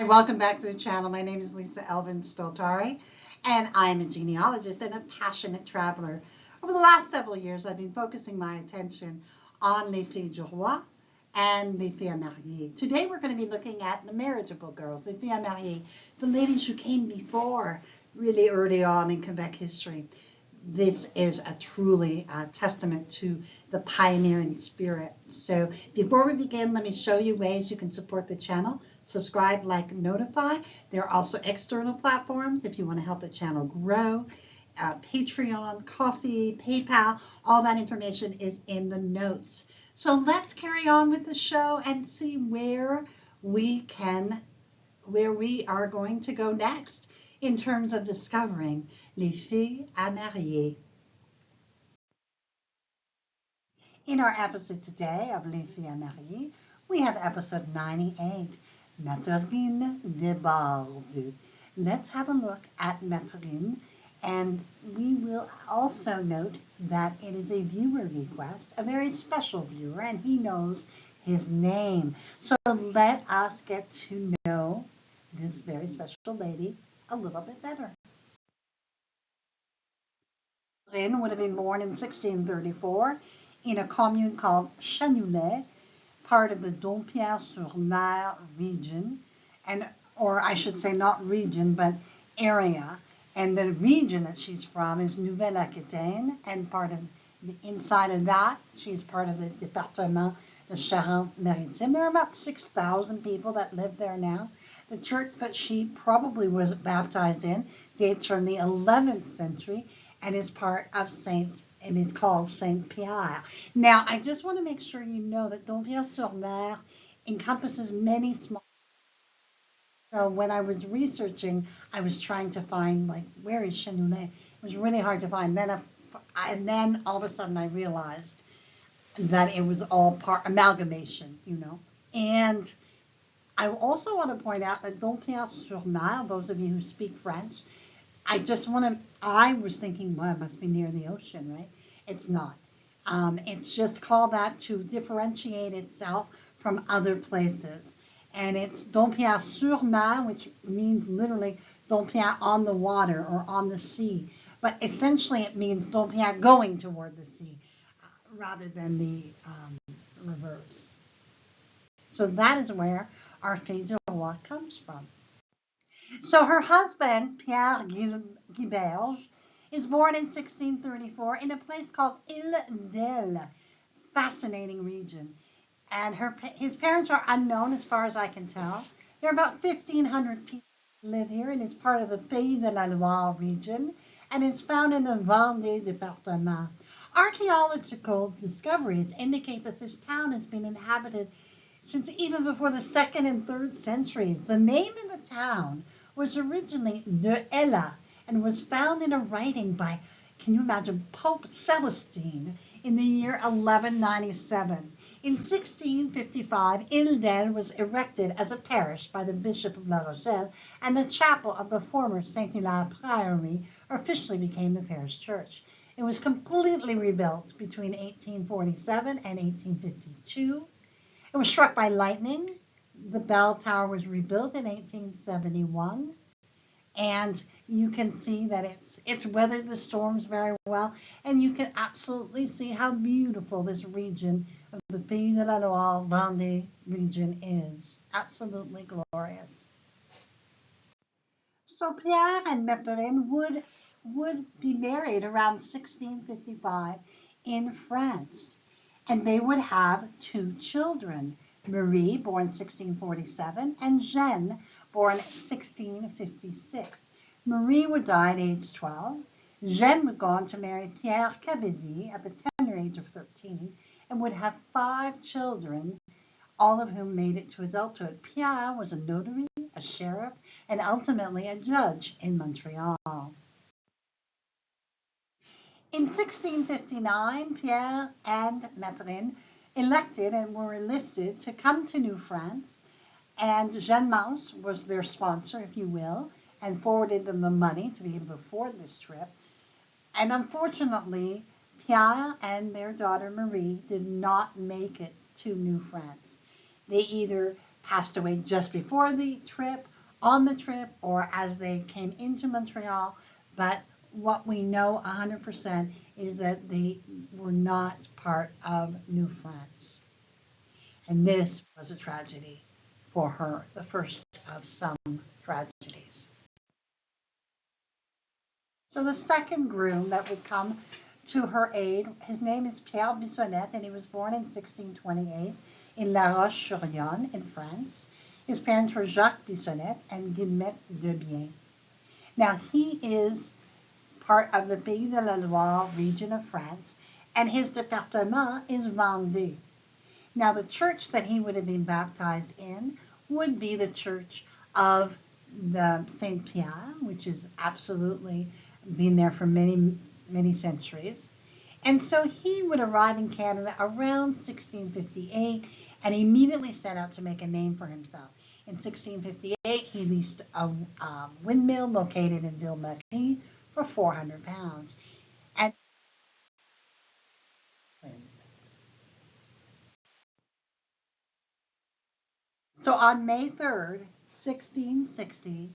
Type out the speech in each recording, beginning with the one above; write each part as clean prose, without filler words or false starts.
Welcome back to the channel. My name is Lisa Elvin Stoltari, and I'm a genealogist and a passionate traveler. Over the last several years, I've been focusing my attention on les filles du roi and les filles mariées. Today, we're going to be looking at the marriageable girls, les filles mariées, the ladies who came before, really early on in Quebec history. This is a truly testament to the pioneering spirit. So before we begin, let me show you ways you can support the channel. Subscribe, like, notify. There are also external platforms if you want to help the channel grow. Patreon, Coffee, PayPal, all that information is in the notes. So let's carry on with the show and see where we are going to go next in terms of discovering les filles à marier. In our episode today of Les Filles à Marier, we have episode 98, Mathurine Desbordes. Let's have a look at Mathurine, and we will also note that it is a viewer request, a very special viewer, and he knows his name. So let us get to know this very special lady a little bit better. Mathurine would have been born in 1634 in a commune called Chanoulet, part of the Dompierre-sur-Mer region, or I should say not region, but area. And the region that she's from is Nouvelle-Aquitaine, and inside of that, she's part of the département de Charente-Maritime. There are about 6,000 people that live there now. The church that she probably was baptized in dates from the 11th century and is part of and is called Saint Pierre. Now, I just want to make sure you know that Dompierre-sur-Mer encompasses many small. So when I was researching, I was trying to find, like, where is Chanoulet? It was really hard to find. And then all of a sudden I realized that it was all amalgamation, And I also want to point out that Dompierre-sur-Mer, those of you who speak French, I was thinking, well, it must be near the ocean, right? It's not. It's just called that to differentiate itself from other places. And it's Dompierre-sur-Mer, which means literally Dompierre on the water or on the sea. But essentially it means Dompierre going toward the sea rather than the reverse. So that is where our fille du roi comes from. So her husband, Pierre Guiberge, is born in 1634 in a place called Ile-d'Elle, fascinating region. And his parents are unknown as far as I can tell. There are about 1,500 people who live here, and is part of the Pays de la Loire region, and it's found in the Vendée département. Archaeological discoveries indicate that this town has been inhabited since even before the 2nd and 3rd centuries. The name of the town was originally de Ella and was found in a writing by, can you imagine, Pope Celestine in the year 1197. In 1655, Ile-d'Elle was erected as a parish by the Bishop of La Rochelle, and the chapel of the former Saint-Hilaire Priory officially became the parish church. It was completely rebuilt between 1847 and 1852. It was struck by lightning. The bell tower was rebuilt in 1871. And you can see that it's weathered the storms very well. And you can absolutely see how beautiful this region of the Pays de la Loire Vendée region is. Absolutely glorious. So Pierre and Mathurine would be married around 1655 in France. And they would have 2 children, Marie, born 1647, and Jeanne, born 1656. Marie would die at age 12. Jeanne would go on to marry Pierre Cabezy at the tender age of 13 and would have 5 children, all of whom made it to adulthood. Pierre was a notary, a sheriff, and ultimately a judge in Montreal. In 1659, Pierre and Mathurine elected and were enlisted to come to New France, and Jeanne Mance was their sponsor, if you will, and forwarded them the money to be able to afford this trip. And unfortunately, Pierre and their daughter Marie did not make it to New France. They either passed away just before the trip on the trip or as they came into Montreal, but what we know 100% is that they were not part of New France. And this was a tragedy for her, the first of some tragedies. So the second groom that would come to her aid, his name is Pierre Bissonnette, and he was born in 1628 in La Roche-sur-Yon in France. His parents were Jacques Bissonnette and Guillemette de Bien. Now he is part of the Pays de la Loire region of France, and his département is Vendée. Now the church that he would have been baptized in would be the church of the Saint Pierre, which is absolutely been there for many, many centuries. And so he would arrive in Canada around 1658 and immediately set out to make a name for himself. In 1658, he leased a windmill located in Ville-Marie for £400. And so on May 3rd, 1660,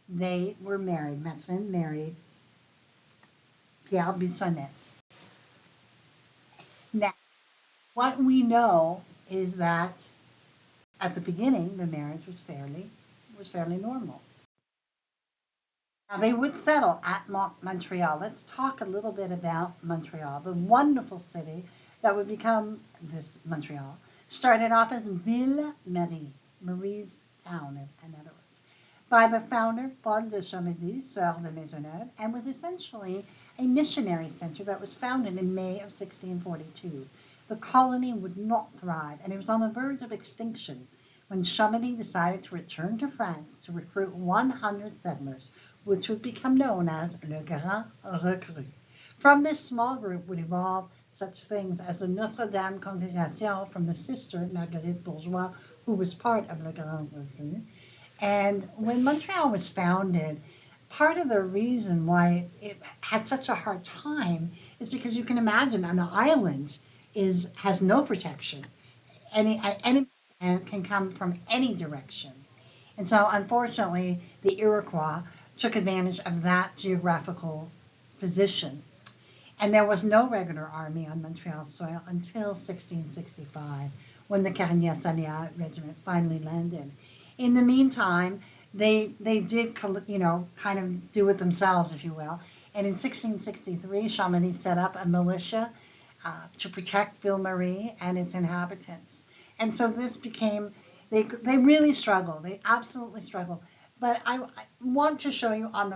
they were married. Mathurine married Pierre Bissonnette. Now, what we know is that at the beginning, the marriage was fairly normal. Now, they would settle at Montreal. Let's talk a little bit about Montreal, the wonderful city that would become this Montreal. Started off as Ville-Marie, Marie's town, in other words, by the founder Paul de Chomedy, Sœur de Maisonneuve, and was essentially a missionary center that was founded in May of 1642. The colony would not thrive, and it was on the verge of extinction when Chomedy decided to return to France to recruit 100 settlers, which would become known as Le Grand Recrue. From this small group would evolve such things as the Notre Dame congregation from the sister Marguerite Bourgeois, who was part of Le Grand Recrue. And when Montreal was founded, part of the reason why it had such a hard time is because you can imagine an island has no protection. Any can come from any direction. And so unfortunately, the Iroquois took advantage of that geographical position. And there was no regular army on Montreal soil until 1665, when the Carignan-Salieres regiment finally landed. In the meantime, they did, kind of do it themselves, if you will. And in 1663, Chomedy set up a militia to protect Ville-Marie and its inhabitants. And so this became, they really struggled. They absolutely struggled. But I want to show you on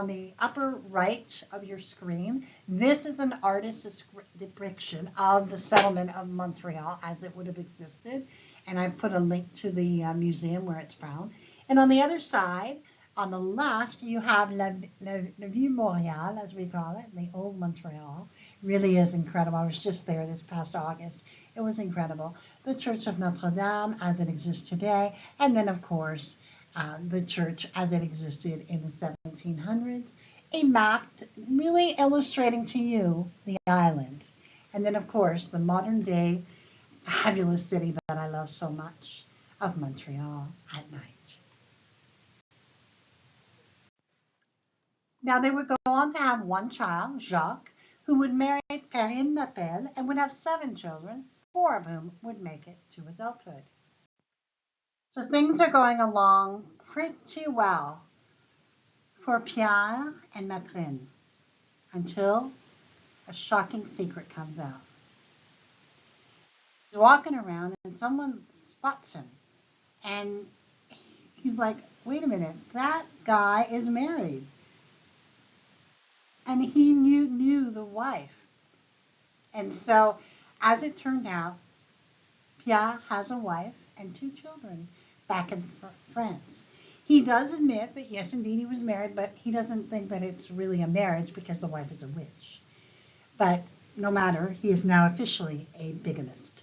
the upper right of your screen, this is an artist's depiction of the settlement of Montreal as it would have existed. And I've put a link to the museum where it's found. And on the other side, on the left, you have La Vieux Montréal, as we call it, the old Montreal. Really is incredible. I was just there this past August. It was incredible. The Church of Notre Dame as it exists today. And then, of course, the church as it existed in the 1700s. A map really illustrating to you the island. And then, of course, the modern day fabulous city that I love so much of Montreal at night. Now, they would go on to have one child, Jacques, who would marry Perrine Napel and would have 7 children, 4 of whom would make it to adulthood. So things are going along pretty well for Pierre and Mathurine until a shocking secret comes out. He's walking around and someone spots him. And he's like, wait a minute, that guy is married. And he knew the wife. And so, as it turned out, Pierre has a wife and 2 children back in France. He does admit that, yes, indeed, he was married, but he doesn't think that it's really a marriage because the wife is a witch. But no matter, he is now officially a bigamist.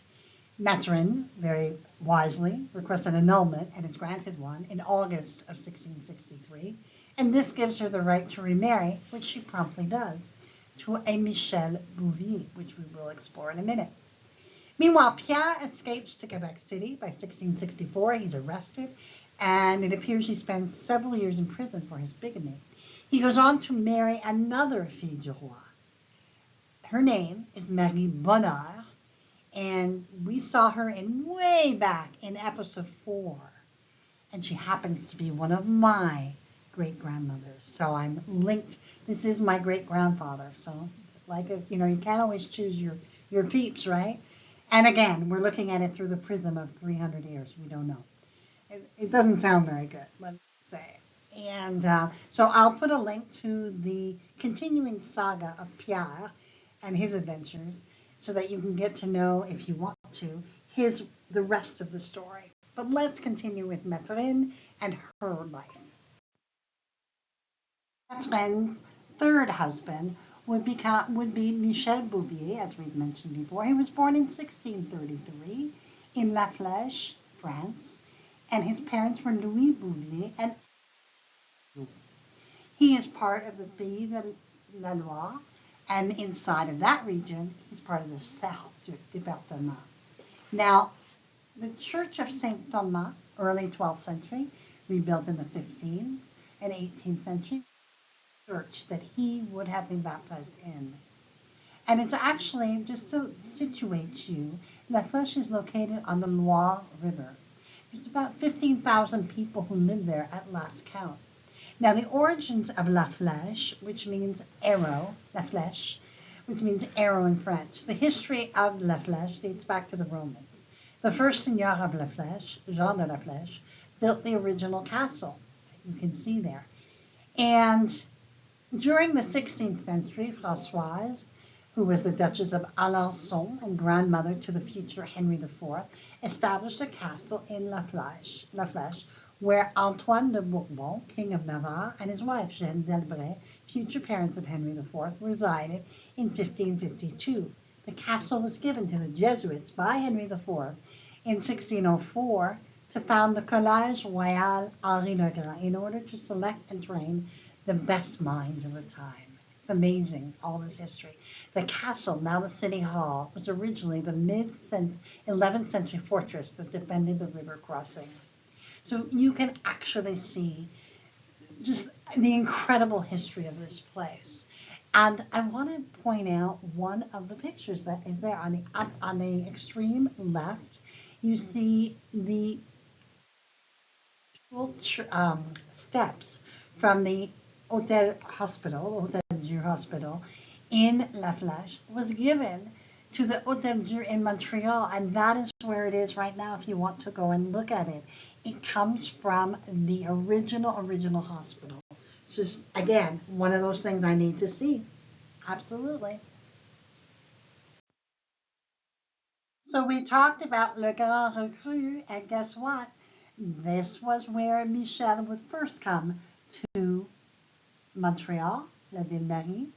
Mathurine, very wisely, requests an annulment and is granted one in August of 1663, and this gives her the right to remarry, which she promptly does, to a Michel Bouvier, which we will explore in a minute. Meanwhile, Pierre escapes to Quebec City by 1664. He's arrested, and it appears he spends several years in prison for his bigamy. He goes on to marry another fille du roi. Her name is Marie Bonheur, and we saw her in way back in episode 4. And she happens to be one of my great-grandmothers. So I'm linked. This is my great-grandfather. So like, you know, you can't always choose your peeps, right? And again, we're looking at it through the prism of 300 years. We don't know. It doesn't sound very good, let me say. And so I'll put a link to the continuing saga of Pierre and his adventures so that you can get to know, if you want to, the rest of the story. But let's continue with Mathurine and her life. Mathurine's third husband would be Michel Bouvier, as we've mentioned before. He was born in 1633 in La Flèche, France, and his parents were Louis Bouvier and he is part of the Pays de la Loire, and inside of that region, he's part of the Sarthe département. Now, the Church of Saint Thomas, early 12th century, rebuilt in the 15th and 18th century, church that he would have been baptized in. And it's actually, just to situate you, La Flèche is located on the Loire River. There's about 15,000 people who live there at last count. Now, the origins of La Flèche, which means arrow, La Flèche, which means arrow in French. The history of La Flèche dates back to the Romans. The first seigneur of La Flèche, Jean de La Flèche, built the original castle that you can see there. And during the 16th century, Françoise, who was the Duchess of Alençon and grandmother to the future Henry IV, established a castle in La Flèche, where Antoine de Bourbon, King of Navarre, and his wife, Jeanne d'Albret, future parents of Henry IV, resided in 1552. The castle was given to the Jesuits by Henry IV in 1604 to found the Collège Royal Henri le Grand in order to select and train the best minds of the time. It's amazing, all this history. The castle, now the city hall, was originally the mid-11th century fortress that defended the river crossing. So you can actually see just the incredible history of this place. And I want to point out one of the pictures that is there on the extreme left. You see the steps from the Hôtel Dieu Hospital in La Flèche was given to the Hôtel Dieu in Montreal, and that is where it is right now if you want to go and look at it. It comes from the original hospital. It's just, again, one of those things I need to see. Absolutely. So we talked about Le Grand Recru, and guess what? This was where Michel would first come to Montreal, La Ville Marie.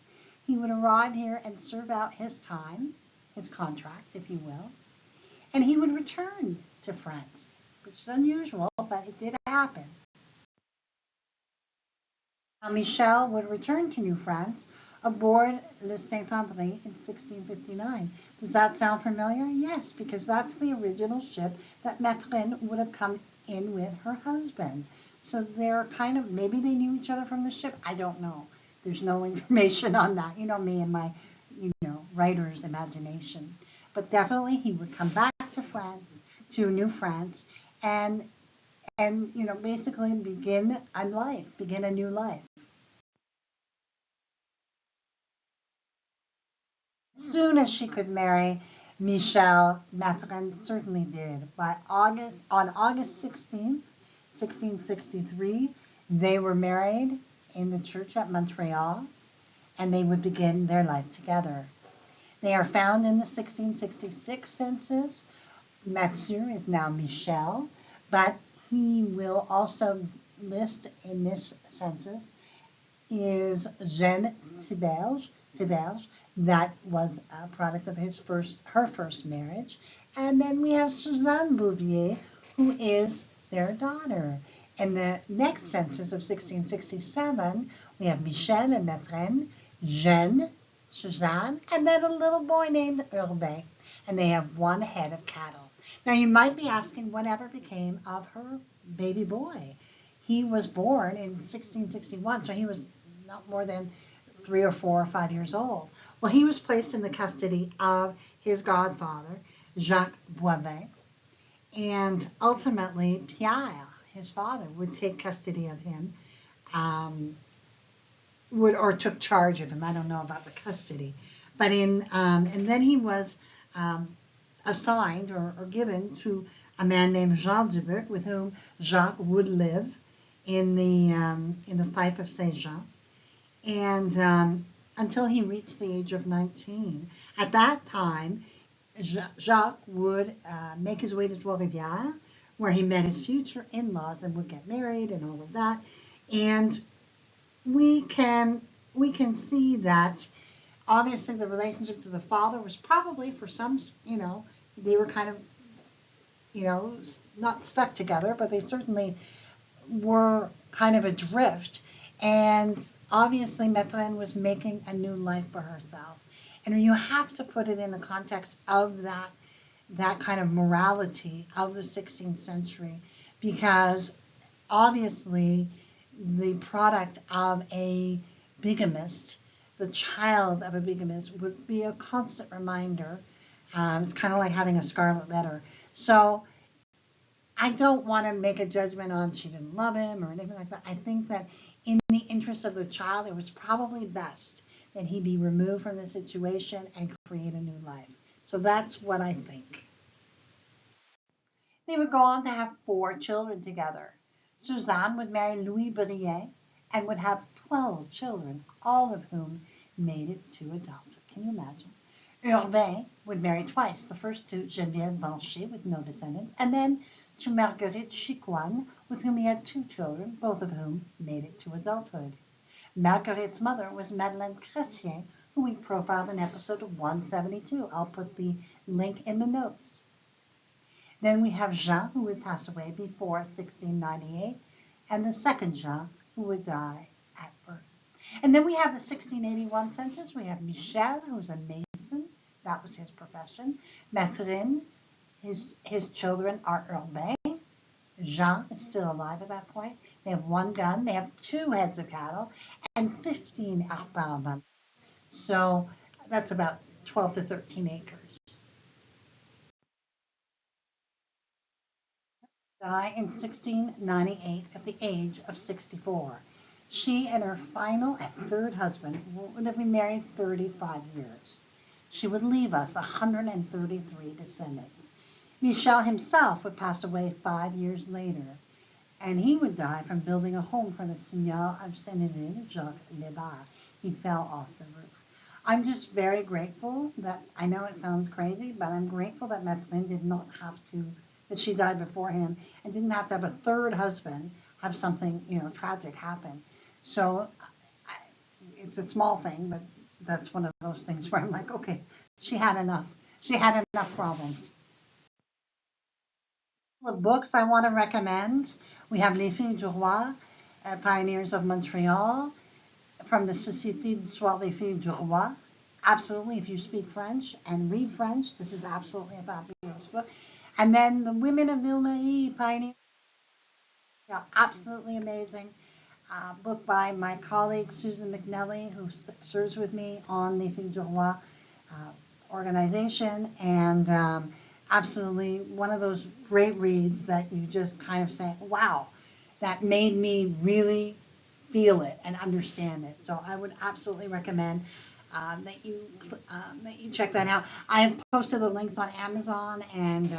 He would arrive here and serve out his time, his contract, if you will, and he would return to France, which is unusual, but it did happen. Now, Michel would return to New France aboard Le Saint-André in 1659. Does that sound familiar? Yes, because that's the original ship that Mathurine would have come in with her husband. So they're kind of, maybe they knew each other from the ship. I don't know. There's no information on that. You know me and my, writer's imagination. But definitely he would come back to France, to New France, and basically begin a new life. As soon as she could marry Michel, Mathurine certainly did. On August 16th, 1663, they were married in the church at Montreal, and they would begin their life together. They are found in the 1666 census. Mathieu is now Michel, but he will also list in this census is Jeanne Thiberge. That was a product of her first marriage. And then we have Suzanne Bouvier, who is their daughter. In the next census of 1667, we have Michel and Mathurine, Jeanne, Suzanne, and then a little boy named Urbain. and they have one head of cattle. Now you might be asking whatever became of her baby boy. He was born in 1661, so he was not more than 3 or 4 or 5 years old. Well, he was placed in the custody of his godfather, Jacques Boivin, and ultimately Pierre, his father, would take custody of him, took charge of him. I don't know about the custody, but and then he was assigned or given to a man named Jean Dubuc, with whom Jacques would live in the fief of Saint Jean, and until he reached the age of 19. At that time, Jacques would make his way to Trois-Rivières, where he met his future in-laws and would get married and all of that. And we can see that obviously the relationship to the father was probably, for some, they were kind of, not stuck together, but they certainly were kind of adrift. And obviously Mathurine was making a new life for herself. And you have to put it in the context of that kind of morality of the 16th century, because obviously the product of a bigamist, the child of a bigamist, would be a constant reminder. It's kind of like having a scarlet letter. So I don't want to make a judgment on she didn't love him or anything like that. I think that in the interest of the child, it was probably best that he be removed from the situation and create a new life. So that's what I think. They would go on to have 4 children together. Suzanne would marry Louis Briet and would have 12 children, all of whom made it to adulthood. Can you imagine? Urbain would marry twice, the first to Geneviève Bancher with no descendants, and then to Marguerite Chicoine, with whom he had 2 children, both of whom made it to adulthood. Marguerite's mother was Madeleine Chrétien, who we profiled in episode 172. I'll put the link in the notes. Then we have Jean, who would pass away before 1698, and the second Jean, who would die at birth. And then we have the 1681 census. We have Michel, who's a mason. That was his profession. Mathurine, his children are Urbain. Jean is still alive at that point. They have 1 gun. They have 2 heads of cattle and 15 arpents. So that's about 12 to 13 acres. Die in 1698 at the age of 64. She and her final and 3rd husband would have been married 35 years. She would leave us 133 descendants. Michel himself would pass away 5 years later, and he would die from building a home for the Seigneur of Senneville, Jacques Lebas. He fell off the roof. I'm just very grateful that, I know it sounds crazy, but I'm grateful that Mathurine did not have to, that she died before him and didn't have to have a 3rd husband have something, tragic happen. So it's a small thing, but that's one of those things where I'm like, okay, she had enough. She had enough problems. The books I want to recommend, we have Les Filles du Roi, Pioneers of Montreal, from the Société d'Histoire des Filles du Roi. Absolutely, if you speak French and read French, this is absolutely a fabulous book. And then The Women of Ville-Marie, Pioneers, absolutely amazing. Book by my colleague Susan McNelly, who serves with me on the Filles du Roi organization, and absolutely one of those great reads that you just kind of say, wow, that made me really feel it and understand it. So I would absolutely recommend that you check that out. I have posted the links on Amazon and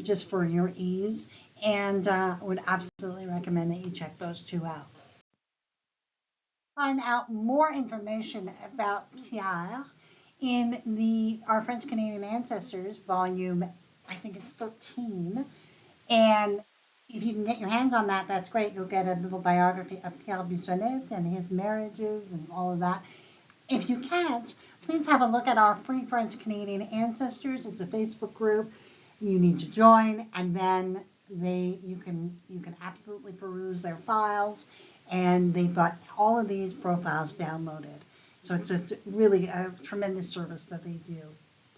just for your ease, and would absolutely recommend that you check those 2 out. Find out more information about Pierre in our French Canadian Ancestors volume, I think it's 13. And if you can get your hands on that, that's great. You'll get a little biography of Pierre Buissonnet and his marriages and all of that. If you can't, please have a look at our Free French Canadian Ancestors. It's a Facebook group. You need to join, and then you can absolutely peruse their files, and they've got all of these profiles downloaded. So it's really a tremendous service that they do.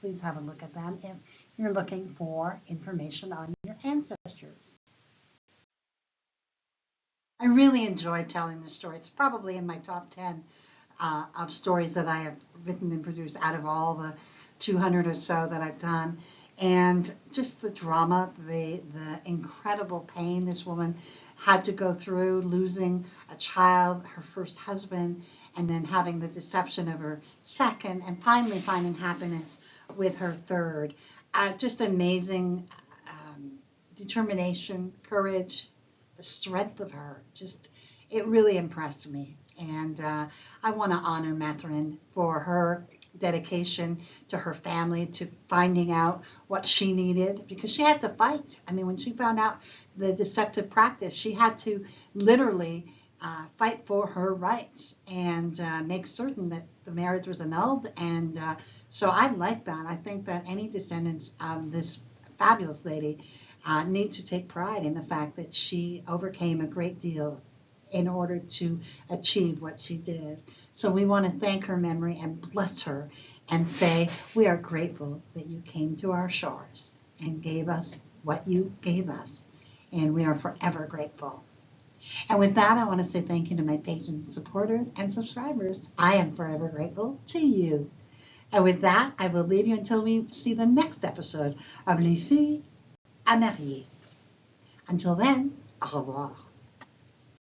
Please have a look at them if you're looking for information on your ancestors. I really enjoy telling this story. It's probably in my top 10 of stories that I have written and produced out of all the 200 or so that I've done. And just the drama, the incredible pain this woman had to go through, losing a child, her first husband, and then having the deception of her second, and finally finding happiness with her third. Just amazing determination, courage, the strength of her. Just, it really impressed me. And I want to honor Mathurine for her dedication to her family, to finding out what she needed, because she had to fight. I mean, when she found out the deceptive practice, she had to literally fight for her rights and make certain that the marriage was annulled. And so I like that. I think that any descendants of this fabulous lady need to take pride in the fact that she overcame a great deal in order to achieve what she did. So we want to thank her memory and bless her and say we are grateful that you came to our shores and gave us what you gave us, and we are forever grateful. And with that, I want to say thank you to my patrons, supporters, and subscribers. I am forever grateful to you. And with that, I will leave you until we see the next episode of Les Filles à Marier. Until then, au revoir.